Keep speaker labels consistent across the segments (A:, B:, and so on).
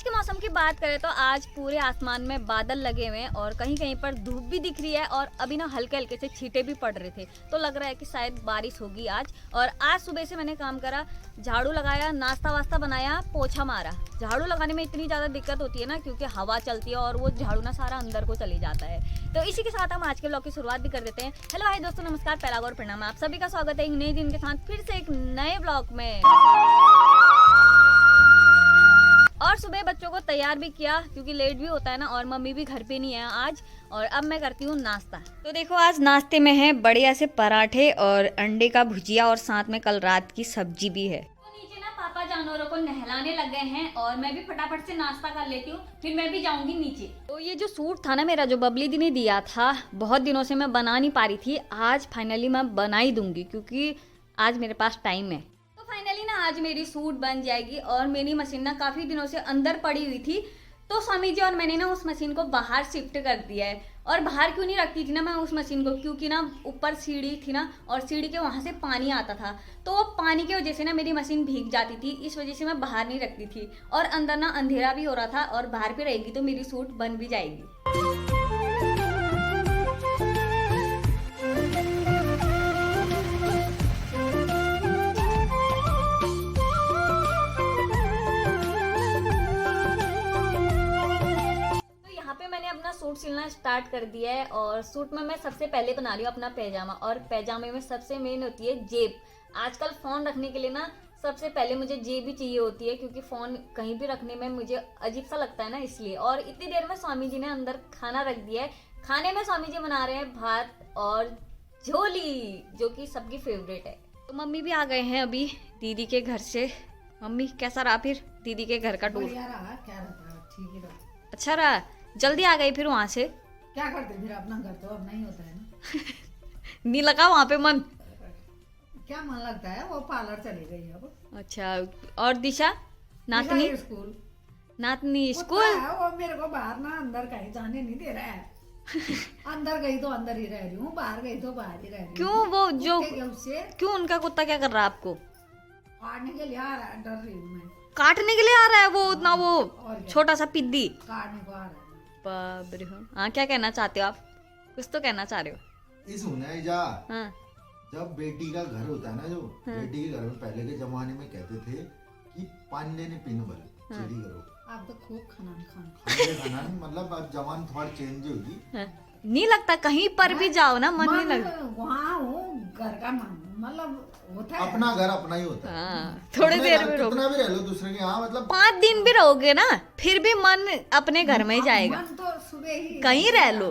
A: आज के मौसम की बात करें तो आज पूरे आसमान में बादल लगे हुए हैं और कहीं कहीं पर धूप भी दिख रही है और अभी ना हल्के हल्के से छींटे भी पड़ रहे थे, तो लग रहा है कि शायद बारिश होगी आज। और आज सुबह से मैंने काम करा, झाड़ू लगाया, नाश्ता वास्ता बनाया, पोछा मारा। झाड़ू लगाने में इतनी ज़्यादा दिक्कत होती है ना, क्योंकि हवा चलती है और वो झाड़ू ना सारा अंदर को चले जाता है। तो इसी के साथ हम आज के ब्लॉग की शुरुआत भी कर देते हैं। हेलो हाय दोस्तों, नमस्कार, पहला और प्रणाम। आप सभी का स्वागत है एक नए दिन के साथ फिर से एक नए ब्लॉग में। और सुबह बच्चों को तैयार भी किया क्योंकि लेट भी होता है ना, और मम्मी भी घर पे नहीं है आज। और अब मैं करती हूँ नाश्ता। तो देखो आज नाश्ते में है बढ़िया से पराठे और अंडे का भुजिया और साथ में कल रात की सब्जी भी है। तो नीचे ना पापा जानवरों को नहलाने लग गए हैं और मैं भी फटाफट से नाश्ता कर लेती हूँ, फिर मैं भी जाऊंगी नीचे। तो ये जो सूट था ना मेरा, जो बबली दी ने दिया था, बहुत दिनों से मैं बना नहीं पा रही थी, आज फाइनली मैं बना ही दूंगी क्योंकि आज मेरे पास टाइम है। फाइनली ना आज मेरी सूट बन जाएगी। और मेरी मशीन ना काफ़ी दिनों से अंदर पड़ी हुई थी, तो स्वामी जी और मैंने ना उस मशीन को बाहर शिफ्ट कर दिया है। और बाहर क्यों नहीं रखती थी ना मैं उस मशीन को, क्योंकि ना ऊपर सीढ़ी थी ना, और सीढ़ी के वहाँ से पानी आता था, तो वो पानी की वजह से ना मेरी मशीन भीग जाती थी। इस वजह से मैं बाहर नहीं रखती थी। और अंदर ना अंधेरा भी हो रहा था, और बाहर पे रहेगी तो मेरी सूट बन भी जाएगी। अपना सूट सिलना स्टार्ट कर दिया है। और सूट में मैं सबसे पहले बना रही हूँ अपना पैजामा। और पैजामे में सबसे मेन होती है जेब। आजकल फ़ोन रखने के लिए ना सबसे पहले मुझे जेब ही चाहिए होती है, क्योंकि फ़ोन कहीं भी रखने में मुझे अजीब सा लगता है ना, इसलिए। और इतनी देर में स्वामी जी ने अंदर खाना रख दिया है। खाने में स्वामी जी बना रहे हैं भात और झोली, जो कि सबकी फेवरेट है। तो मम्मी भी आ गए हैं अभी दीदी के घर से। मम्मी कैसा रहा फिर दीदी के घर का टूर? अच्छा रहा, जल्दी आ गई फिर वहाँ से?
B: क्या करते फिर, अपना घर तो अब नहीं होता है ना।
A: नहीं लगा वहाँ पे मन?
B: क्या मन लगता है, वो पार्लर चली गई अब।
A: अच्छा, और दिशा नातनी?
B: स्कूल।
A: नातनी स्कूल?
B: वो मेरे को बाहर ना अंदर कहीं जाने नहीं दे रहा है। अंदर गई तो अंदर ही रह रही हूँ, बाहर गई तो बाहर ही रह रही हूँ।
A: क्यों? वो जो
B: उससे
A: क्यों उनका कुत्ता क्या कर रहा है आपको?
B: काटने के लिए आ रहा है, डर रही हूँ मैं।
A: काटने के लिए आ रहा है वो उतना, वो छोटा सा पिद्दी
B: काटने को आ रहा है।
A: हाँ, क्या कहना चाहते हो आप? कुछ तो कहना चाह रहे
C: हो? हाँ। जब बेटी का घर होता है ना, जो बेटी के घर में पहले के जमाने में कहते थे कि पान्ने ने पिन बल चली करो।
B: आप तो खूब खाना
C: मतलब अब जमान थोड़ा चेंज होगी।
A: नहीं लगता कहीं पर भी जाओ ना मन नहीं लगता।
B: वहाँ घर का मन मतलब होता है,
C: अपना घर अपना ही होता है।
A: थोड़ी देर में
C: कितना भी रह लो दूसरे के यहाँ, मतलब
A: 5 दिन भी रहोगे ना, फिर भी मन अपने घर में ही जाएगा।
B: मन तो सुबह ही
A: कहीं रह लो,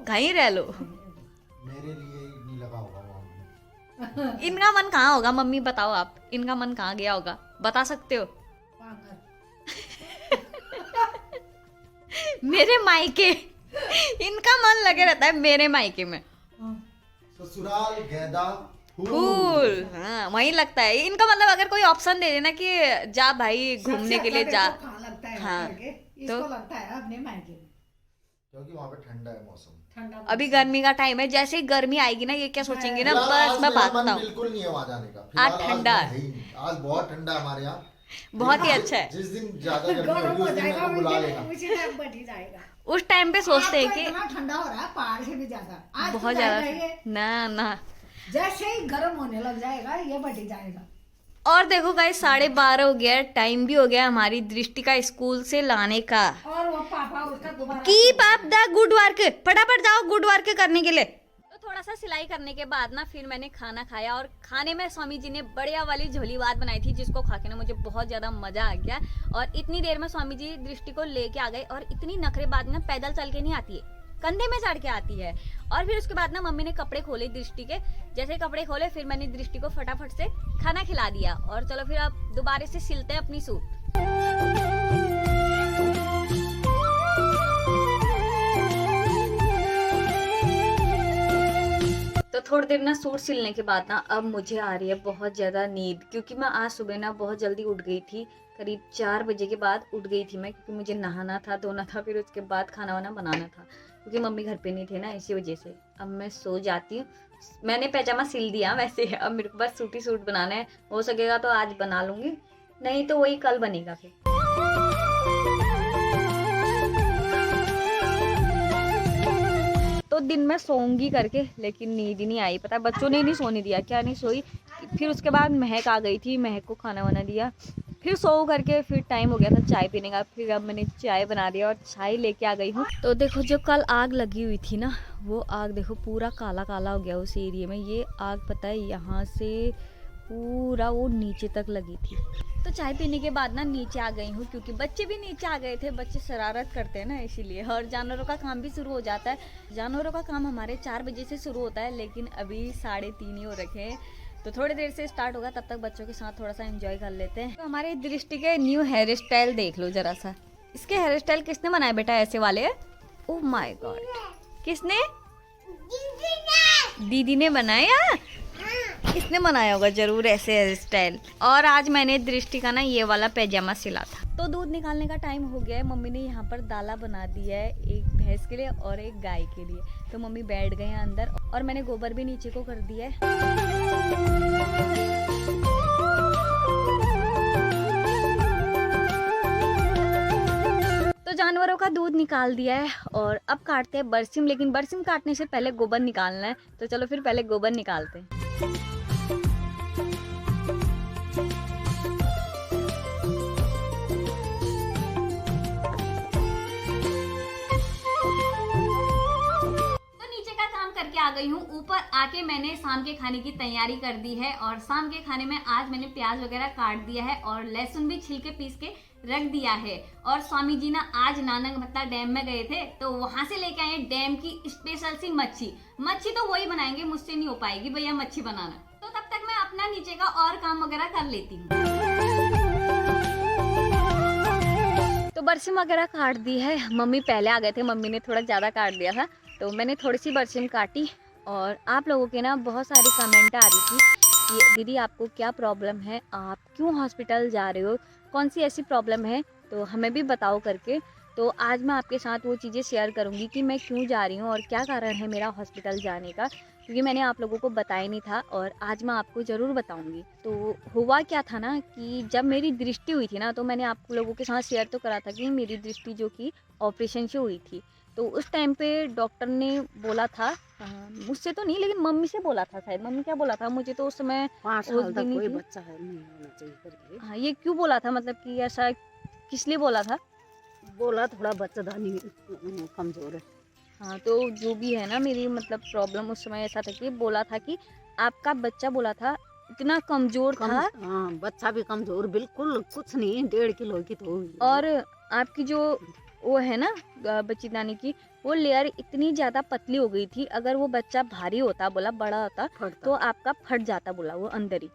A: कहीं रह लो।
C: मेरे लिए नहीं लगा होगा।
A: इनका मन कहाँ होगा मम्मी, बताओ आप, इनका मन कहाँ गया होगा, बता सकते हो? मेरे मायके। इनका मन लगे रहता है मेरे मायके में।
C: ससुराल गैदा
A: फूल, हाँ वही लगता है इनका। मतलब अगर कोई ऑप्शन दे देना कि जा भाई घूमने के लिए जा,
B: हाँ, तो लगता है अपने मायके में,
C: क्योंकि वहाँ पे ठंडा है मौसम।
A: ठंडा अभी गर्मी का टाइम है, जैसे ही गर्मी आएगी ना ये क्या सोचेंगे ना, बस मैं भागता हूँ।
C: बिल्कुल नहीं है वहाँ जाने का।
A: आज ठंडा,
C: आज बहुत ठंडा है हमारे यहाँ,
A: बहुत ही अच्छा है।
C: जिस दिन ज्यादा गर्मी होगी उस दिन मेरे को बुला लेना।
A: उस टाइम पे सोचते हैं कि
B: ठंडा हो रहा है पहाड़ से भी ज्यादा, आज
A: बहुत ज्यादा ना
B: जैसे ही गर्म होने लग जाएगा ये बढ़ जाएगा।
A: और देखो गाइस 12:30 हो गया, टाइम भी हो गया हमारी दृष्टि का स्कूल से लाने का।
B: और वो पापा उसका दोबारा
A: keep up the good work, फटाफट जाओ गुड वर्क करने के लिए। तो थोड़ा सा सिलाई करने के बाद ना फिर मैंने खाना खाया। और खाने में स्वामी जी ने बढ़िया वाली झोली भात बनाई थी, जिसको खा के ना मुझे बहुत ज्यादा मजा आ गया। और इतनी देर में स्वामी जी दृष्टि को लेके आ गए। और इतनी नखरेबाज ना पैदल चल के नहीं आती है, कंधे में चढ़ के आती है। और फिर उसके बाद ना मम्मी ने कपड़े खोले दृष्टि के। जैसे कपड़े खोले फिर मैंने दृष्टि को फटाफट से खाना खिला दिया। और चलो फिर अब दोबारा से सिलते हैं अपनी सूट। तो थोड़ी देर ना सूट सिलने के बाद ना अब मुझे आ रही है बहुत ज़्यादा नींद, क्योंकि मैं आज सुबह ना बहुत जल्दी उठ गई थी। करीब 4 बजे के बाद उठ गई थी मैं, क्योंकि मुझे नहाना था, धोना था, फिर उसके बाद खाना वाना बनाना था, क्योंकि मम्मी घर पे नहीं थे ना, इसी वजह से। अब मैं सो जाती हूँ। मैंने पैजामा सिल दिया वैसे, अब मेरे को बस सूट ही सूट बनाना है। हो सकेगा तो आज बना लूँगी, नहीं तो वही कल बनेगा फिर। दिन मैं सोऊंगी करके, लेकिन नींद ही नहीं आई। पता है बच्चों ने नहीं सोने दिया, क्या नहीं सोई। फिर उसके बाद महक आ गई थी, महक को खाना वाना दिया, फिर सो करके फिर टाइम हो गया था चाय पीने का। फिर अब मैंने चाय बना दिया और चाय लेके आ गई हूँ। तो देखो जो कल आग लगी हुई थी ना, वो आग देखो पूरा काला काला हो गया उस एरिया में। ये आग पता है यहाँ से पूरा वो नीचे तक लगी थी। तो चाय पीने के बाद ना नीचे आ गई हूँ, क्योंकि बच्चे भी नीचे आ गए थे। बच्चे शरारत करते हैं ना, इसीलिए। और जानवरों का काम भी शुरू हो जाता है। जानवरों का काम हमारे 4 बजे से शुरू होता है, लेकिन अभी 3:30 ही हो रखे हैं, तो थोड़ी देर से स्टार्ट होगा। तब तक बच्चों के साथ थोड़ा सा एंजॉय कर लेते हैं। तो हमारे दृष्टि के न्यू हेयर स्टाइल देख लो जरा सा। इसके हेयर स्टाइल किसने बनाए बेटा ऐसे वाले? ओह माय गॉड, किसने? दीदी ने बनाया। किसने बनाया होगा जरूर ऐसे हेयर स्टाइल। और आज मैंने दृष्टि का ना ये वाला पैजामा सिला था। तो दूध निकालने का टाइम हो गया है। मम्मी ने यहाँ पर दाला बना दिया है, एक भैंस के लिए और एक गाय के लिए। तो मम्मी बैठ गए हैं अंदर, और मैंने गोबर भी नीचे को कर दिया है। तो जानवरों का दूध निकाल दिया है और अब काटते हैं बरसिम। लेकिन बरसिम काटने से पहले गोबर निकालना है, तो चलो फिर पहले गोबर निकालते हैं। करके आ गई हूँ ऊपर। आके मैंने शाम के खाने की तैयारी कर दी है, और शाम के खाने में आज मैंने प्याज वगैरह काट दिया है और लहसुन भी छिलके पीस के रख दिया है। और स्वामी जी ना आज नानक भत्ता डैम में गए थे, तो वहां से लेके आए डैम की स्पेशल सी मच्छी। मच्छी तो वही बनाएंगे, मुझसे नहीं हो पाएगी भैया मच्छी बनाना। तो तब तक मैं अपना नीचे का और काम वगैरह कर लेती हूँ। तो बरसिम वगैरह काट दी है। मम्मी पहले आ गए थे, मम्मी ने थोड़ा ज्यादा काट दिया था, तो मैंने थोड़ी सी बरसिम काटी। और आप लोगों के ना बहुत सारी कमेंट आ रही थी कि दीदी आपको क्या प्रॉब्लम है, आप क्यों हॉस्पिटल जा रहे हो, कौन सी ऐसी प्रॉब्लम है, तो हमें भी बताओ करके। तो आज मैं आपके साथ वो चीज़ें शेयर करूंगी कि मैं क्यों जा रही हूँ और क्या कारण है मेरा हॉस्पिटल जाने का, क्योंकि मैंने आप लोगों को बताया नहीं था और आज मैं आपको ज़रूर बताऊंगी। तो हुआ क्या था ना कि जब मेरी दृष्टि हुई थी ना, तो मैंने आप लोगों के साथ शेयर तो करा था कि मेरी दृष्टि जो कि ऑपरेशन से हुई थी। तो उस टाइम पे डॉक्टर ने बोला था, मुझसे तो नहीं लेकिन मम्मी से बोला था शायद। मम्मी क्या बोला था, मुझे तो उस समय
B: 5 साल तक कोई बच्चा है नहीं होना चाहिए करके।
A: हाँ, ये क्यों बोला था, मतलब कि ऐसा किस लिए बोला था?
B: बोला थोड़ा बच्चादानी कमजोर है।
A: हाँ, तो जो भी है ना मेरी मतलब प्रॉब्लम उस समय ऐसा था कि बोला था कि आपका बच्चा बोला था इतना कमजोर था।
B: हाँ, बच्चा भी कमजोर, बिल्कुल कुछ नहीं, 1.5 किलो की तो।
A: और आपकी जो वो है ना बच्चीदानी की, वो लेयर इतनी ज्यादा पतली हो गई थी, अगर वो बच्चा भारी होता, बोला बड़ा होता, तो आपका फट जाता, बोला वो अंदर ही।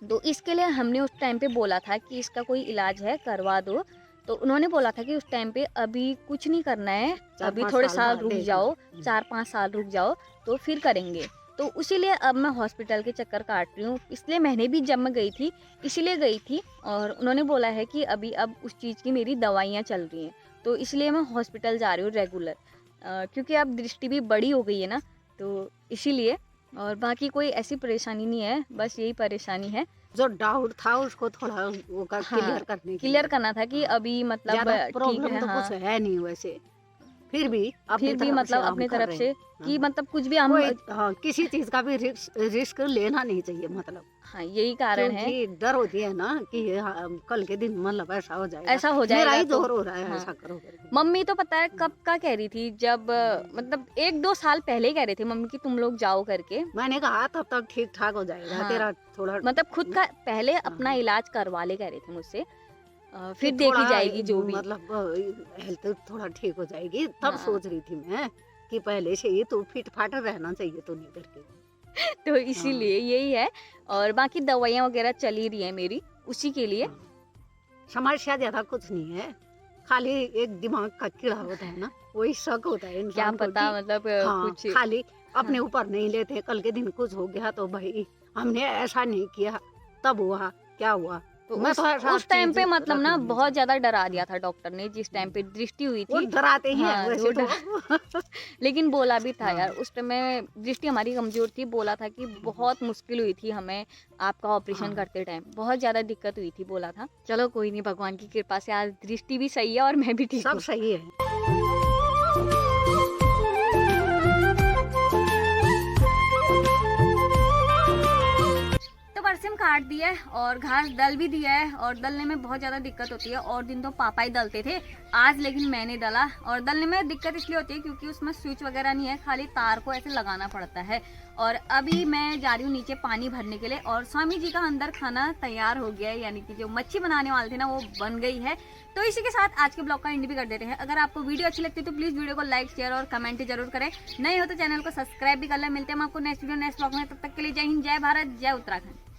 A: तो इसके लिए हमने उस टाइम पे बोला था कि इसका कोई इलाज है करवा दो। तो उन्होंने बोला था कि उस टाइम पे अभी कुछ नहीं करना है, अभी थोड़े साल रुक जाओ, 4-5 साल रुक जाओ तो फिर करेंगे। तो इसीलिए अब मैं हॉस्पिटल के चक्कर काट रही हूँ। इसलिए मैंने भी जब मैं गई थी इसीलिए गई थी, और उन्होंने बोला है कि अभी अब उस चीज़ की मेरी दवाइयाँ चल रही हैं, तो इसलिए मैं हॉस्पिटल जा रही हूँ रेगुलर, क्योंकि अब दृष्टि भी बड़ी हो गई है ना, तो इसीलिए। और बाकी कोई ऐसी परेशानी नहीं है, बस यही परेशानी है।
B: जो डाउट था उसको थोड़ा वो क्लियर
A: करना था कि अभी मतलब
B: प्रॉब्लम तो कुछ है नहीं वैसे, फिर भी
A: मतलब अपनी तरफ से कि मतलब कुछ भी हम
B: किसी चीज का भी रिस्क लेना नहीं चाहिए, मतलब
A: हाँ यही कारण है।
B: डर होती है ना कि कल के दिन मतलब ऐसा हो जाएगा,
A: ऐसा हो जाएगा,
B: मेरा ही जोर हो रहा है। हाँ। ऐसा करो
A: मम्मी तो पता है कब का कह रही थी, जब मतलब 1-2 साल पहले कह रहे थे मम्मी कि तुम लोग जाओ करके।
B: मैंने कहा तब तक ठीक ठाक हो जाएगा। हाँ। तेरा थोड़ा
A: मतलब खुद का पहले अपना इलाज करवा ले कह रहे थे मुझसे, फिर देखी जाएगी जो भी,
B: मतलब हेल्थ थोड़ा ठीक हो जाएगी। तब सोच रही थी मैं कि पहले से ही तो फिट फाट रहना चाहिए, तो नहीं करके
A: तो इसीलिए यही है। और बाकी दवाइयाँ वगैरह चली रही है मेरी, उसी के लिए।
B: समस्या ज्यादा कुछ नहीं है, खाली एक दिमाग का कीड़ा होता है ना, वही शक होता है इंसान को।
A: क्या पता मतलब कुछ
B: खाली अपने ऊपर नहीं लेते। कल के दिन कुछ हो गया तो भाई हमने ऐसा नहीं किया, तब हुआ क्या हुआ।
A: तो उस टाइम पे मतलब ना बहुत ज्यादा डरा दिया था डॉक्टर ने, जिस टाइम पे दृष्टि हुई थी।
B: डराते ही हैं वैसे तो।
A: लेकिन बोला भी था यार, उस टाइम में दृष्टि हमारी कमजोर थी, बोला था कि बहुत मुश्किल हुई थी हमें आपका ऑपरेशन करते टाइम, बहुत ज्यादा दिक्कत हुई थी, बोला था। चलो कोई नहीं, भगवान की कृपा से आज दृष्टि भी सही है और मैं भी ठीक,
B: सब सही है।
A: एकदम काट दिया है और घास डल भी दिया है, और डलने में बहुत ज़्यादा दिक्कत होती है। और दिन तो पापा ही डलते थे, आज लेकिन मैंने डला। और डलने में दिक्कत इसलिए होती है क्योंकि उसमें स्विच वगैरह नहीं है, खाली तार को ऐसे लगाना पड़ता है। और अभी मैं जा रही हूँ नीचे पानी भरने के लिए, और स्वामी जी का अंदर खाना तैयार हो गया है, यानी कि जो मच्छी बनाने वाले थे ना वो बन गई है। तो इसी के साथ आज के ब्लॉग का एंड भी कर देते हैं। अगर आपको वीडियो अच्छी लगती है तो प्लीज़ वीडियो को लाइक, शेयर और कमेंट जरूर करें। नए हो तो चैनल को सब्सक्राइब भी कर लें। मिलते हैं हम आपको नेक्स्ट वीडियो नेक्स्ट ब्लॉग में, तब तक के लिए जय हिंद, जय भारत, जय उत्तराखंड।